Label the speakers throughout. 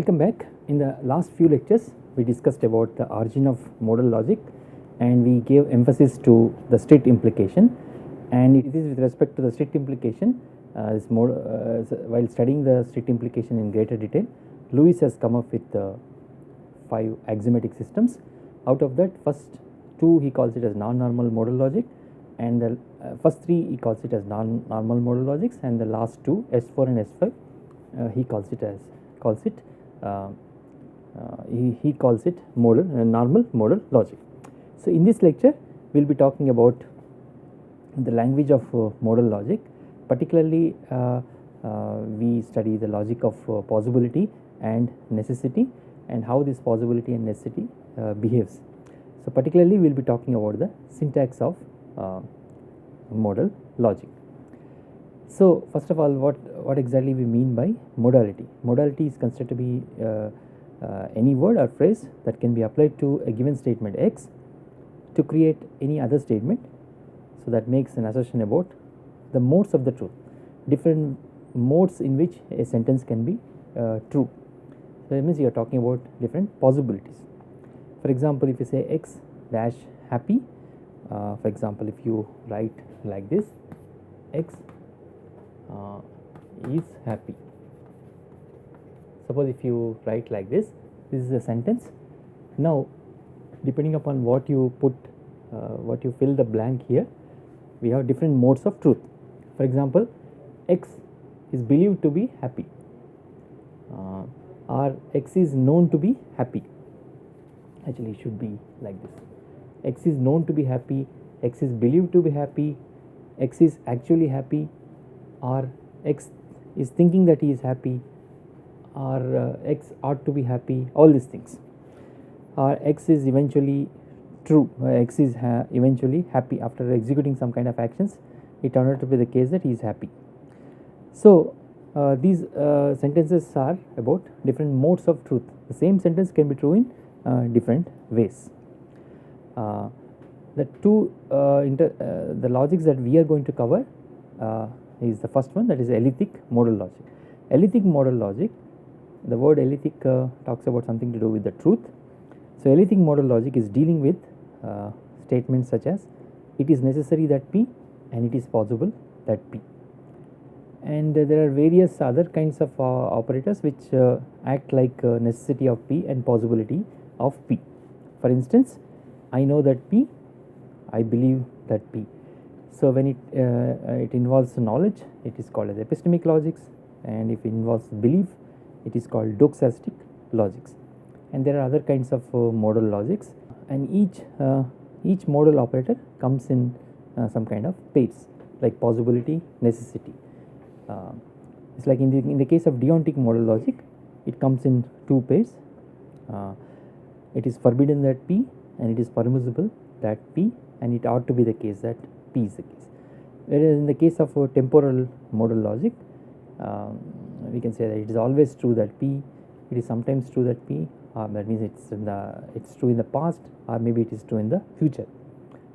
Speaker 1: Welcome back. In the last few lectures we discussed about the origin of modal logic and we gave emphasis to the strict implication, and it is with respect to the strict implication while studying the strict implication in greater detail, Lewis has come up with 5 axiomatic systems. Out of that, first 2 he calls it as non-normal modal logic, and the first 3 he calls it as non-normal modal logics, and the last 2 S4 and S5 he calls it normal modal logic. So in this lecture we will be talking about the language of modal logic. Particularly we study the logic of possibility and necessity and how this possibility and necessity behaves. So particularly we will be talking about the syntax of modal logic. So first of all, what exactly we mean by modality? Modality is considered to be any word or phrase that can be applied to a given statement X to create any other statement. So that makes an assertion about the modes of the truth, different modes in which a sentence can be true. So that means you are talking about different possibilities. For example, if you say X dash happy, for example, if you write like this, X is happy. Suppose if you write like this is a sentence. Now depending upon what you put, what you fill the blank here, we have different modes of truth. For example, X is believed to be happy, or X is known to be happy. Actually it should be like this: X is known to be happy, X is believed to be happy, X is actually happy, or X is thinking that he is happy, or X ought to be happy, all these things. Or X is eventually true, X is eventually happy after executing some kind of actions, it turned out to be the case that he is happy. So these sentences are about different modes of truth. The same sentence can be true in different ways. The logics that we are going to cover is the first one, that is elliptic modal logic. Elliptic modal logic, the word elliptic talks about something to do with the truth. So elliptic modal logic is dealing with statements such as it is necessary that P and it is possible that P. And there are various other kinds of operators which act like necessity of P and possibility of P. For instance, I know that P, I believe that P. So when it involves knowledge, it is called as epistemic logics, and if it involves belief, it is called doxastic logics. And there are other kinds of modal logics, and each modal operator comes in some kind of pairs, like possibility, necessity. It's like in the case of deontic modal logic, it comes in 2 pairs. It is forbidden that P, and it is permissible that P, and it ought to be the case that P is the case. Whereas in the case of temporal modal logic, we can say that it is always true that P, it is sometimes true that P, that means it's true in the past, or maybe it is true in the future,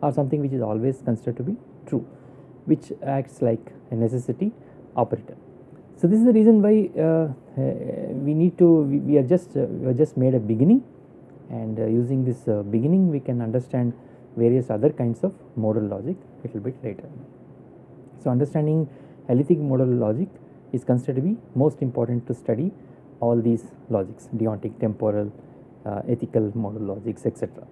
Speaker 1: or something which is always considered to be true, which acts like a necessity operator. So this is the reason why we have just made a beginning, and using this beginning we can understand various other kinds of modal logic a little bit later. So understanding elliptic modal logic is considered to be most important to study all these logics: deontic, temporal, ethical modal logics, etc.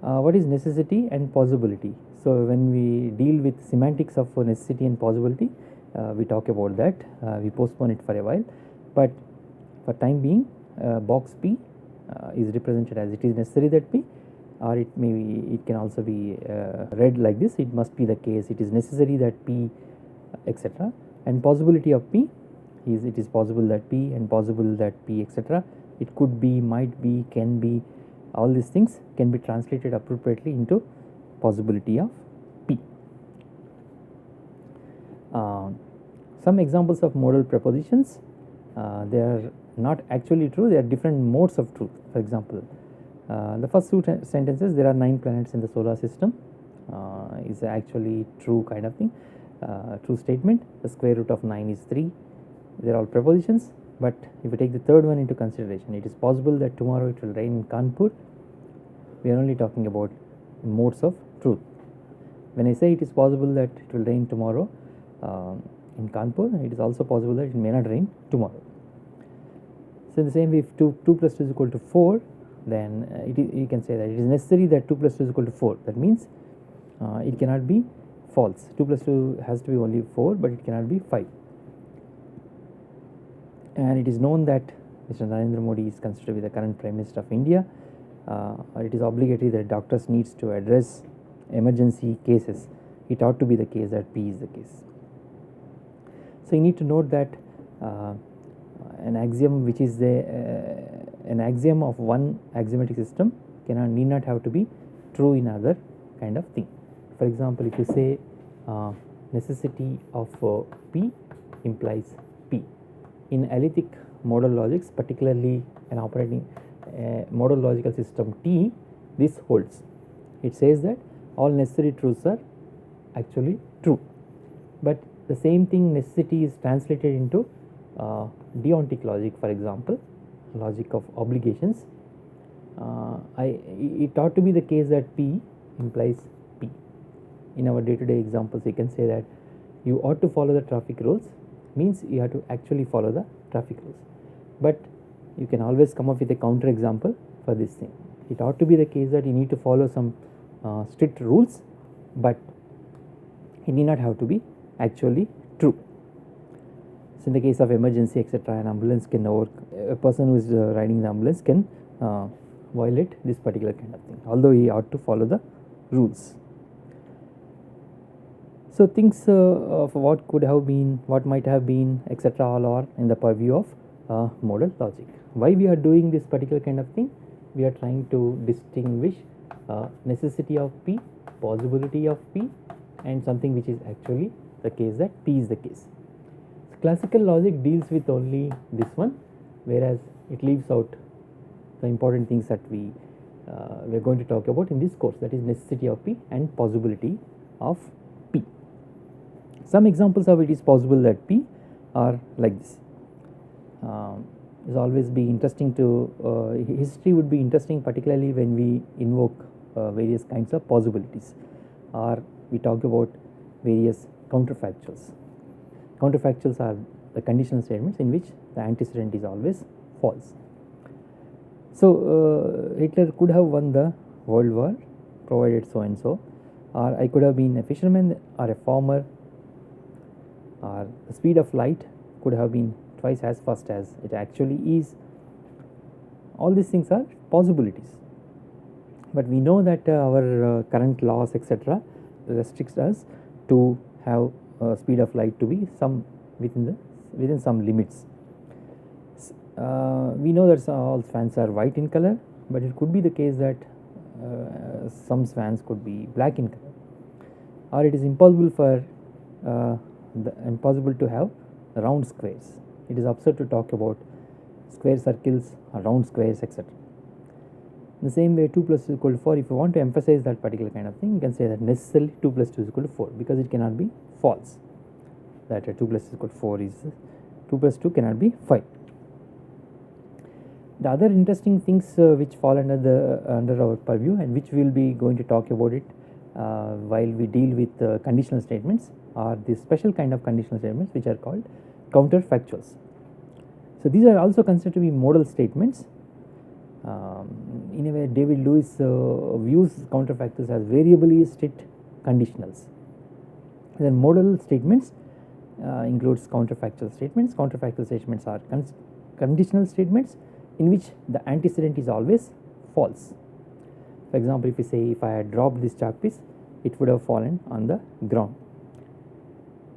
Speaker 1: What is necessity and possibility? So when we deal with semantics of necessity and possibility, we talk about that, we postpone it for a while, but for time being, box P is represented as it is necessary that P, or it can also be read like this: it must be the case, it is necessary that P, etc. And possibility of P is it is possible that P and possible that P, etc. It could be, might be, can be, all these things can be translated appropriately into possibility of P. Some examples of modal propositions, they are not actually true, they are different modes of truth. For example, the first 2 sentences, there are 9 planets in the solar system, is actually true kind of thing, true statement. The square root of 9 is 3. They are all propositions. But if we take the third one into consideration, it is possible that tomorrow it will rain in Kanpur. We are only talking about modes of truth. When I say it is possible that it will rain tomorrow in Kanpur, it is also possible that it may not rain tomorrow. So in the same way, if 2 plus 2 is equal to 4, then you can say that it is necessary that 2 plus 2 is equal to 4. That means it cannot be false. 2 plus 2 has to be only 4, but it cannot be 5. And it is known that Mr. Narendra Modi is considered to be the current Prime Minister of India. It is obligatory that doctors needs to address emergency cases. It ought to be the case that P is the case. So you need to note that an axiom which is an axiom of one axiomatic system need not have to be true in other kind of thing. For example, if you say necessity of P implies P. In elliptic modal logics, particularly an operating modal logical system T, this holds. It says that all necessary truths are actually true, but the same thing necessity is translated into deontic logic. For example, logic of obligations. It ought to be the case that P implies P. In our day-to-day examples, you can say that you ought to follow the traffic rules, means you have to actually follow the traffic rules. But you can always come up with a counter example for this thing. It ought to be the case that you need to follow some strict rules, but it need not have to be actually true. So in the case of emergency, etc., an ambulance can a person who is riding the ambulance can violate this particular kind of thing, although he ought to follow the rules. So things of what could have been, what might have been, etc., all are in the purview of modal logic. Why we are doing this particular kind of thing? We are trying to distinguish necessity of P, possibility of P, and something which is actually the case that P is the case. So classical logic deals with only this one, whereas it leaves out the important things that we are going to talk about in this course, that is necessity of P and possibility of P. Some examples of it is possible that P are like this. It's always be interesting to history would be interesting, particularly when we invoke various kinds of possibilities, or we talk about various counterfactuals. Counterfactuals are the conditional statements in which the antecedent is always false. So Hitler could have won the World War provided so and so, or I could have been a fisherman or a farmer, or the speed of light could have been twice as fast as it actually is. All these things are possibilities, but we know that our current laws, etc., restricts us to have speed of light to be some within some limits. We know that all swans are white in color, but it could be the case that some swans could be black in color, or it is impossible to have round squares. It is absurd to talk about square circles or round squares, etc. In the same way, 2 plus 2 is equal to 4. If you want to emphasize that particular kind of thing, you can say that necessarily 2 plus 2 is equal to 4, because it cannot be false. That 2 plus 2 is equal to 4 is 2 plus 2 cannot be 5. The other interesting things which fall under our purview, and which we will be going to talk about it while we deal with conditional statements, are this special kind of conditional statements which are called counterfactuals. So these are also considered to be modal statements. In a way, David Lewis views counterfactuals as variably strict conditionals. Then modal statements includes counterfactual statements. Counterfactual statements are conditional statements in which the antecedent is always false. For example, if you say, if I had dropped this chalk piece, it would have fallen on the ground.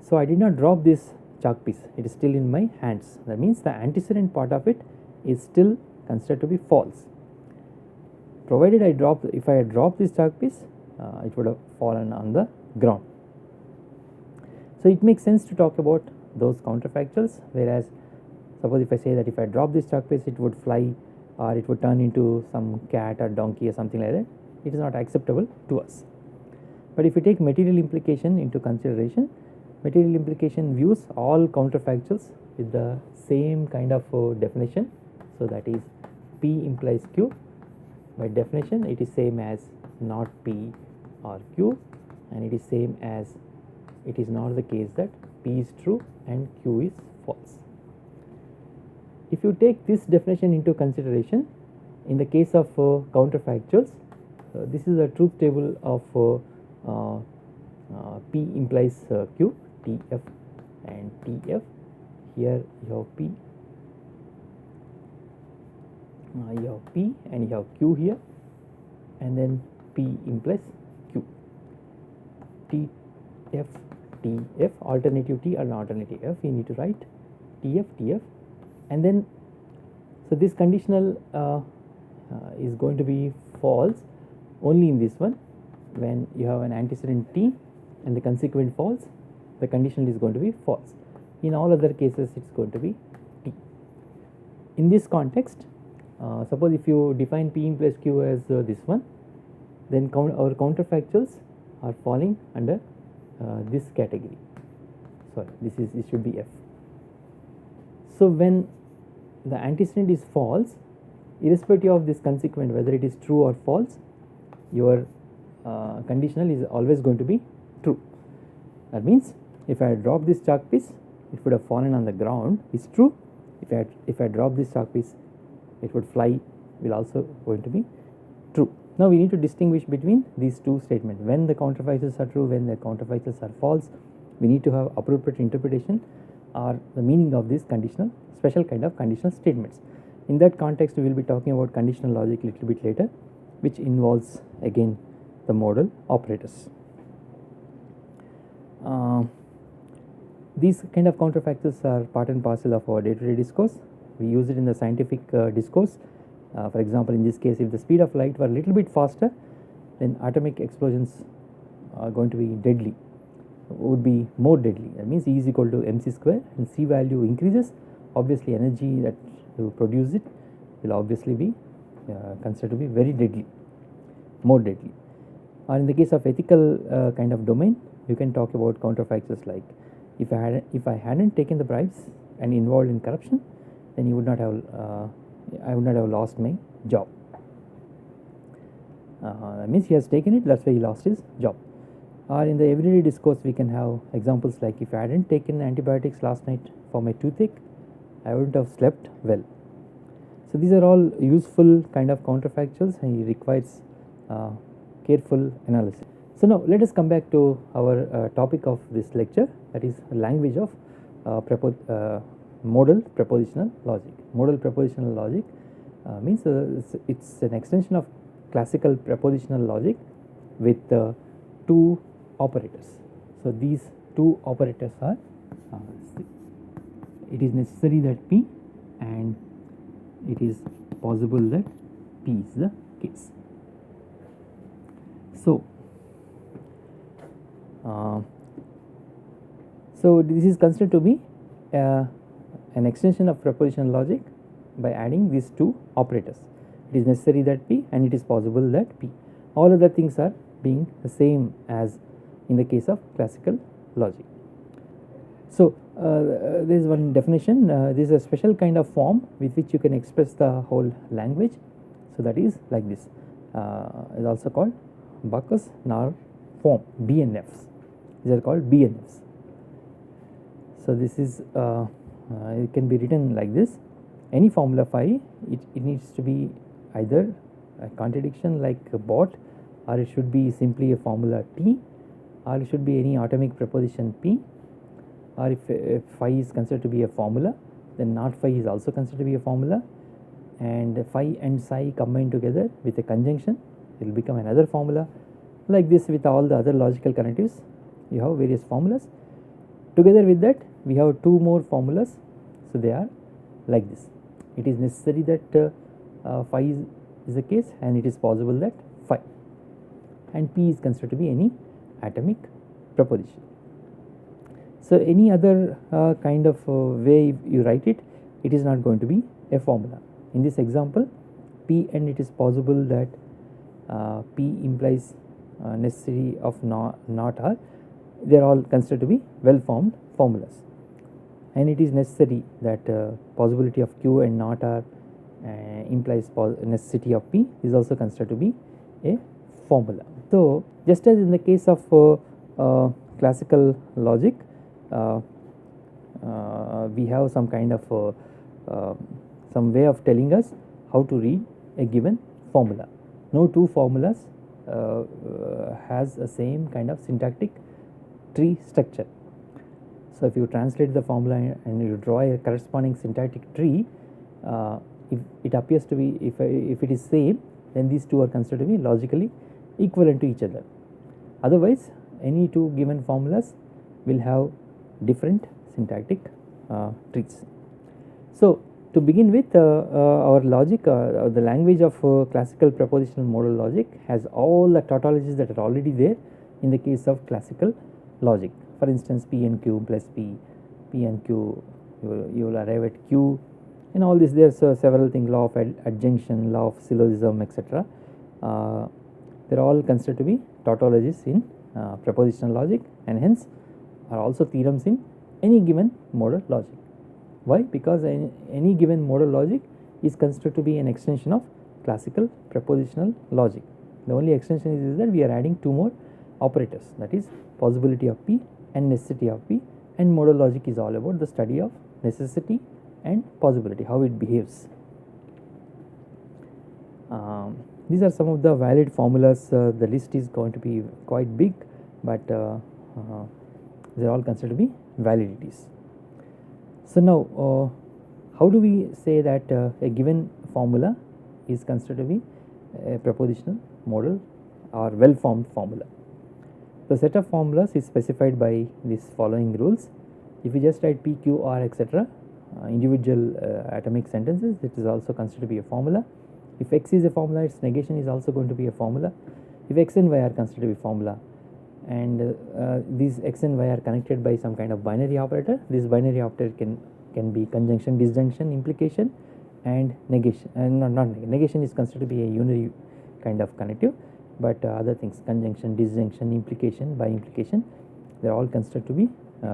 Speaker 1: So I did not drop this chalk piece, it is still in my hands. That means the antecedent part of it is still considered to be false. Provided if I had dropped this chalk piece, it would have fallen on the ground. So it makes sense to talk about those counterfactuals, whereas suppose if I say that if I drop this chalk piece, it would fly, or it would turn into some cat or donkey or something like that, it is not acceptable to us. But if you take material implication into consideration, material implication views all counterfactuals with the same kind of definition. So that is P implies Q. By definition it is same as not P or Q, and it is same as it is not the case that P is true and Q is false. If you take this definition into consideration in the case of counterfactuals, this is a truth table of P implies Q, TF and TF. Here you have P, you have P and you have Q here, and then P implies Q. TF, TF, alternative T and alternative F, you need to write TF, TF, and then so this conditional is going to be false only in this one. When you have an antecedent T and the consequent false, the conditional is going to be false. In all other cases it is going to be T. In this context, suppose if you define P implies Q as this one, then our counterfactuals are falling under this category. Sorry, this should be F. So when the antecedent is false, irrespective of this consequent whether it is true or false, your conditional is always going to be true. That means if I drop this chalk piece, it would have fallen on the ground, is true. If I drop this chalk piece, it would fly, will also going to be true. Now we need to distinguish between these two statements. When the counterfactuals are true, when the counterfactuals are false, we need to have appropriate interpretation or the meaning of these conditional, special kind of conditional statements. In that context, we will be talking about conditional logic a little bit later, which involves again the modal operators. These kind of counterfactuals are part and parcel of our day-to-day discourse. We use it in the scientific discourse. For example, in this case, if the speed of light were a little bit faster, then atomic explosions are going to be deadly, would be more deadly. That means E is equal to mc square, and C value increases. Obviously, energy that to produce it will obviously be considered to be very deadly, more deadly. Or in the case of ethical kind of domain, you can talk about counterfactuals like if I hadn't taken the bribes and involved in corruption, then you would not have I would not have lost my job. That means he has taken it, that's why he lost his job. Or in the everyday discourse, we can have examples like if I hadn't taken antibiotics last night for my toothache, I wouldn't have slept well. So these are all useful kind of counterfactuals, and it requires careful analysis. So now let us come back to our topic of this lecture, that is language of modal propositional logic. Modal propositional logic means it's an extension of classical propositional logic with two operators. So these two operators are it is necessary that P and it is possible that P is the case. So this is considered to be an extension of propositional logic by adding these two operators. It is necessary that P and it is possible that P. All other things are being the same as in the case of classical logic. So there is one definition. This is a special kind of form with which you can express the whole language. So that is like this. Is also called Backus-Naur form, BNFs. These are called BNFs. So this is it can be written like this. Any formula phi, it needs to be either a contradiction like a bot, or it should be simply a formula T, or it should be any atomic proposition P, or if phi is considered to be a formula, then not phi is also considered to be a formula, and phi and psi combined together with a conjunction, it will become another formula. Like this with all the other logical connectives, you have various formulas. Together with that, we have two more formulas. So they are like this. It is necessary that phi is the case, and it is possible that phi, and P is considered to be any atomic proposition. So any other kind of way you write it, it is not going to be a formula. In this example, P and it is possible that P implies necessary of not R. they are all considered to be well formed formulas, and it is necessary that possibility of Q and not R implies necessity of P is also considered to be a formula. So, just as in the case of classical logic, we have some kind of some way of telling us how to read a given formula. No two formulas has the same kind of syntactic tree structure. So, if you translate the formula and you draw a corresponding syntactic tree, if it appears to be, if it is same, then these two are considered to be logically equivalent to each other. Otherwise, any two given formulas will have different syntactic trees. So, to begin with, our logic, the language of classical propositional modal logic has all the tautologies that are already there in the case of classical logic. For instance, P and Q plus P and Q, you will arrive at Q, and all this. There are several things, law of adjunction, law of syllogism, etc. They are all considered to be tautologies in propositional logic, and hence are also theorems in any given modal logic. Why? Because any given modal logic is considered to be an extension of classical propositional logic. The only extension is that we are adding two more operators, that is possibility of P and necessity of P, and modal logic is all about the study of necessity and possibility, how it behaves. These are some of the valid formulas. The list is going to be quite big, but they are all considered to be validities. So, now how do we say that a given formula is considered to be a propositional modal or well formed formula? The set of formulas is specified by these following rules. If you just write P, Q, R, etc., individual atomic sentences, it is also considered to be a formula. If X is a formula, its negation is also going to be a formula. If X and Y are considered to be formula, and these X and Y are connected by some kind of binary operator, this binary operator can be conjunction, disjunction, implication, and negation. And not negation is considered to be a unary kind of connective, but other things, conjunction, disjunction, implication, by implication, they are all considered to be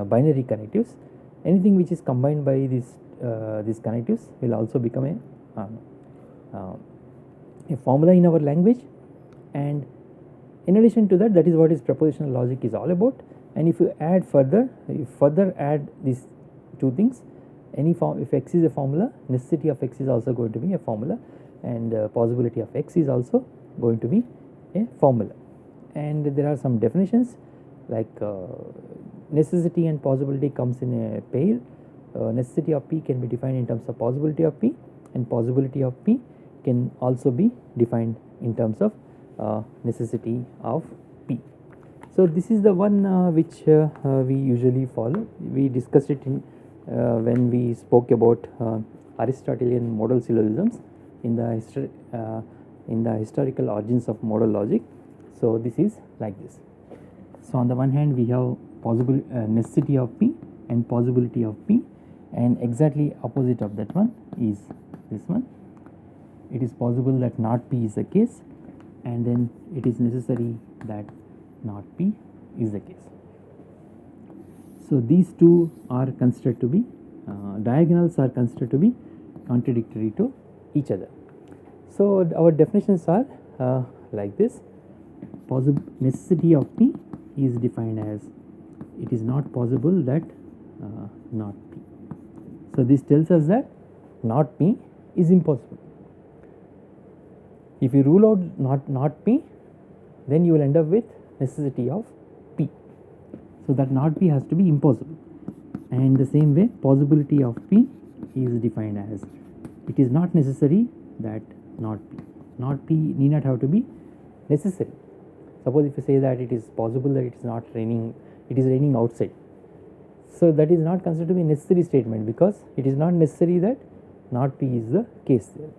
Speaker 1: binary connectives. Anything which is combined by these connectives will also become a formula in our language. And in addition to that, that is what is propositional logic is all about. And if you add further, add these two things, any form, if X is a formula, necessity of X is also going to be a formula, and possibility of X is also going to be a formula. And there are some definitions like necessity and possibility comes in a pair. Necessity of P can be defined in terms of possibility of P, and possibility of P can also be defined in terms of necessity of P. So, this is the one which we usually follow. We discussed it in when we spoke about Aristotelian modal syllogisms in the historical origins of modal logic. So, this is like this. So, on the one hand we have possible necessity of P and possibility of P, and exactly opposite of that one is this one. It is possible that not P is the case, and then it is necessary that not P is the case. So, these two are considered to be diagonals are considered to be contradictory to each other. So, our definitions are like this. Necessity of P is defined as it is not possible that not P. So, this tells us that not P is impossible. If you rule out not P, then you will end up with necessity of P. So, that not P has to be impossible, and the same way possibility of P is defined as it is not necessary that not P. Not P need not have to be necessary. Suppose if you say that it is possible that it is not raining, it is raining outside. So, that is not considered to be a necessary statement, because it is not necessary that not P is the case there.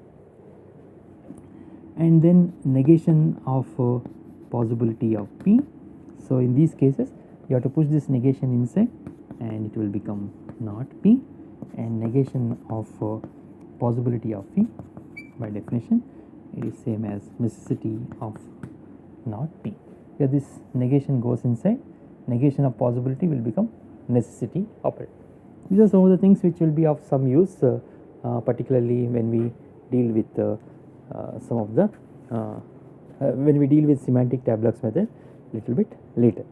Speaker 1: And then negation of possibility of P. So, in these cases you have to push this negation inside and it will become not P, and negation of possibility of P, by definition it is same as necessity of not P. Here this negation goes inside negation of possibility will become necessity operator. These are some of the things which will be of some use particularly when we deal with some of the when we deal with semantic tableaux method little bit later.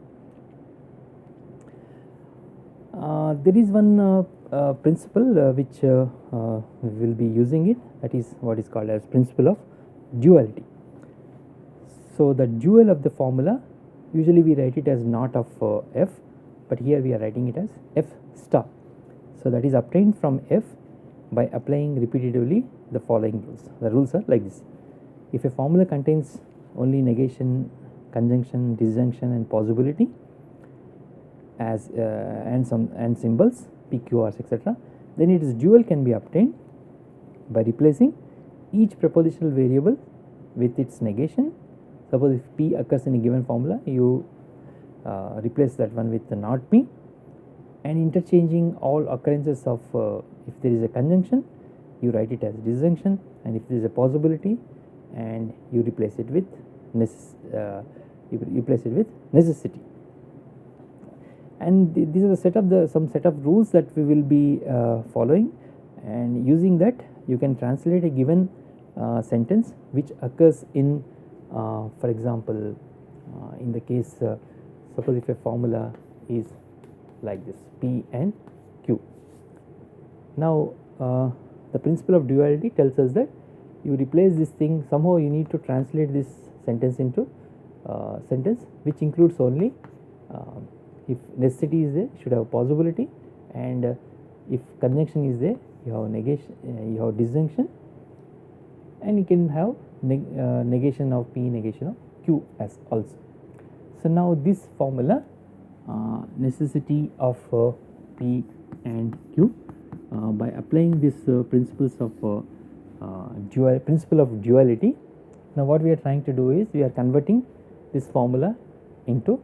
Speaker 1: There is one principle which we will be using it, that is what is called as principle of duality. So, the dual of the formula, usually we write it as not of f, but here we are writing it as f star. So, that is obtained from f by applying repetitively the following rules. The rules are like this: if a formula contains only negation, conjunction, disjunction and possibility as and symbols p, q, r's etc., then its dual can be obtained by replacing each propositional variable with its negation. Suppose if p occurs in a given formula, you replace that one with the not p, and interchanging all occurrences of if there is a conjunction, you write it as disjunction, and if there is a possibility, and you replace it with necessity. And these are the set of some set of rules that we will be following, and using that you can translate a given sentence which occurs in for example in the case suppose if a formula is like this p and q. Now the principle of duality tells us that you replace this thing, somehow you need to translate this sentence into sentence which includes only if necessity is there, you should have possibility, and if conjunction is there, you have negation, you have disjunction, and you can have negation of p, negation of q as also. So, now this formula necessity of p and q by applying this principles of principle of duality. Now, what we are trying to do is we are converting this formula into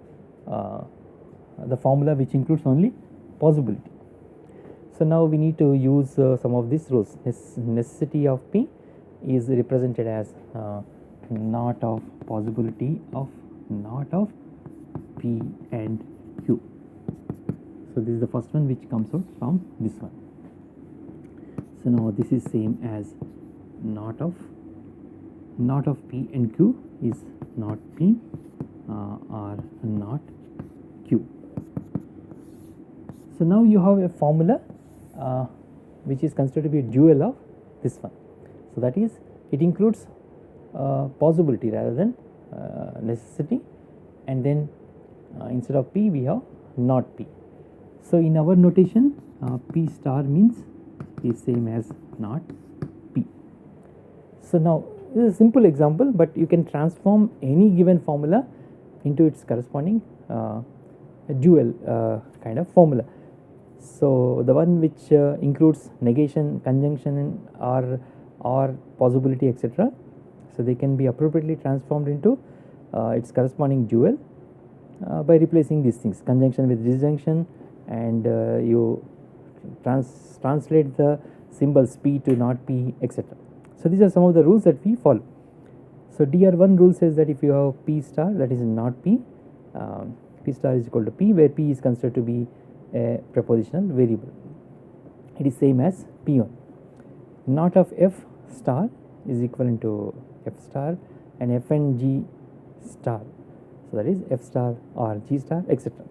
Speaker 1: the formula which includes only possibility. So, now we need to use some of these rules. Necessity of p is represented as not of possibility of not of p and q. So, this is the first one which comes out from this one. So, now this is same as not of p and q is not p or not q. So, now you have a formula which is considered to be a dual of this one. So, that is it includes possibility rather than necessity, and then instead of p we have not p. So, in our notation p star means is same as not p. So, now this is a simple example, but you can transform any given formula into its corresponding dual kind of formula. So, the one which includes negation, conjunction or possibility etc. So, they can be appropriately transformed into its corresponding dual by replacing these things, conjunction with disjunction, and you translate the symbols p to not p etc. So, these are some of the rules that we follow. So, DR1 rule says that if you have p star, that is not p, p star is equal to p, where p is considered to be a prepositional variable. It is same as p1. Not of f star is equivalent to f star and f and g star. So, that is f star or g star etc.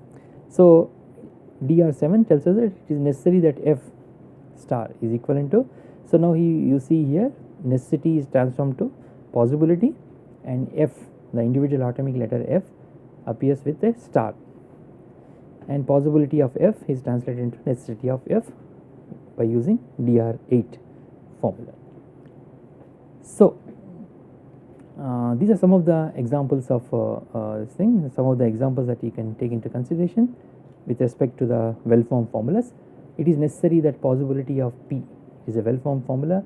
Speaker 1: So, DR7 tells us that it is necessary that f star is equivalent to. So, now you see here necessity is transformed to possibility, and f, the individual atomic letter f, appears with a star, and possibility of f is translated into necessity of f by using DR8 formula. So, these are some of the examples of this thing, some of the examples that you can take into consideration with respect to the well formed formulas. It is necessary that possibility of p is a well formed formula,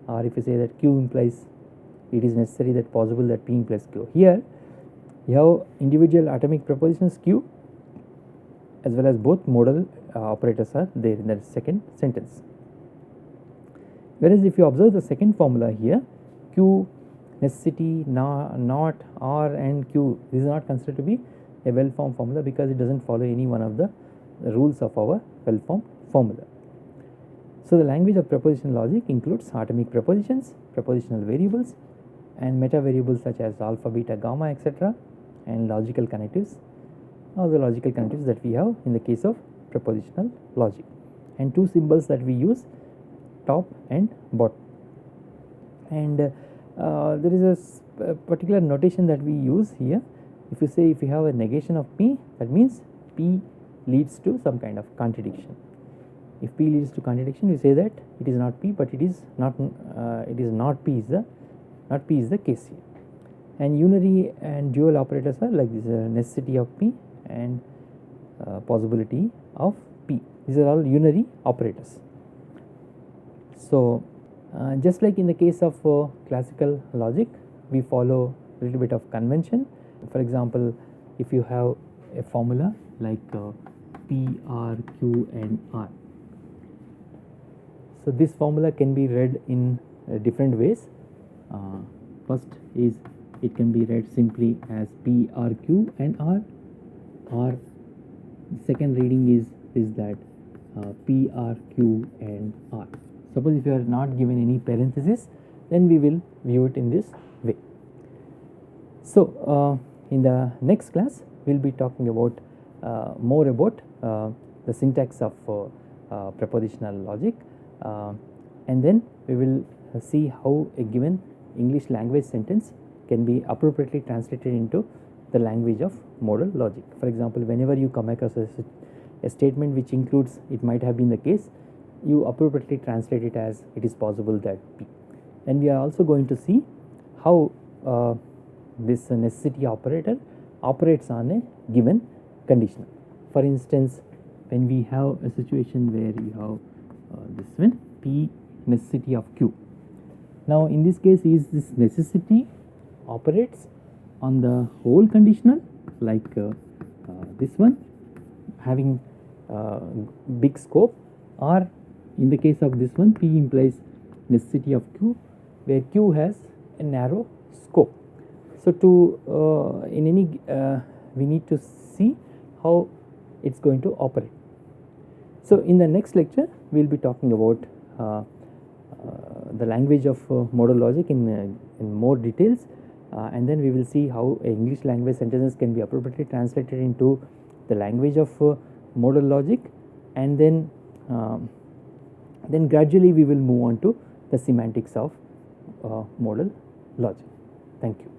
Speaker 1: or if you say that q implies, it is necessary that possible that p implies q. Here you have individual atomic prepositions q as well as both modal operators are there in the second sentence. Whereas, if you observe the second formula here, q, necessity, not, or and q, this is not considered to be a well formed formula because it does not follow any one of the rules of our well formed formula. So, the language of propositional logic includes atomic propositions, propositional variables, and meta variables such as alpha, beta, gamma, etc., and logical connectives, or the logical connectives that we have in the case of propositional logic, and two symbols that we use, top and bottom. And there is a particular notation that we use here. If you say if you have a negation of P, that means P leads to some kind of contradiction. If P leads to contradiction, we say that it is not P, but it is not P is the case here. And unary and dual operators are like this: necessity of P and possibility of P. These are all unary operators. So, just like in the case of classical logic, we follow a little bit of convention. For example, if you have a formula like P, R, Q and R. So, this formula can be read in different ways. First is it can be read simply as P, R, Q and R, or second reading is that P, R, Q and R. Suppose if you are not given any parenthesis, then we will view it in this way. So, in the next class we will be talking about more about the syntax of propositional logic, and then we will see how a given English language sentence can be appropriately translated into the language of modal logic. For example, whenever you come across a statement which includes it might have been the case, you appropriately translate it as it is possible that P. And we are also going to see how this necessity operator operates on a given conditional. For instance, when we have a situation where you have this one P necessity of Q. Now, in this case, is this necessity operates on the whole conditional like this one having big scope, or in the case of this one P implies necessity of Q where Q has a narrow scope. So, to in any we need to see how it is going to operate. So, in the next lecture we will be talking about the language of modal logic in more details, and then we will see how English language sentences can be appropriately translated into the language of modal logic, and then gradually we will move on to the semantics of modal logic. Thank you.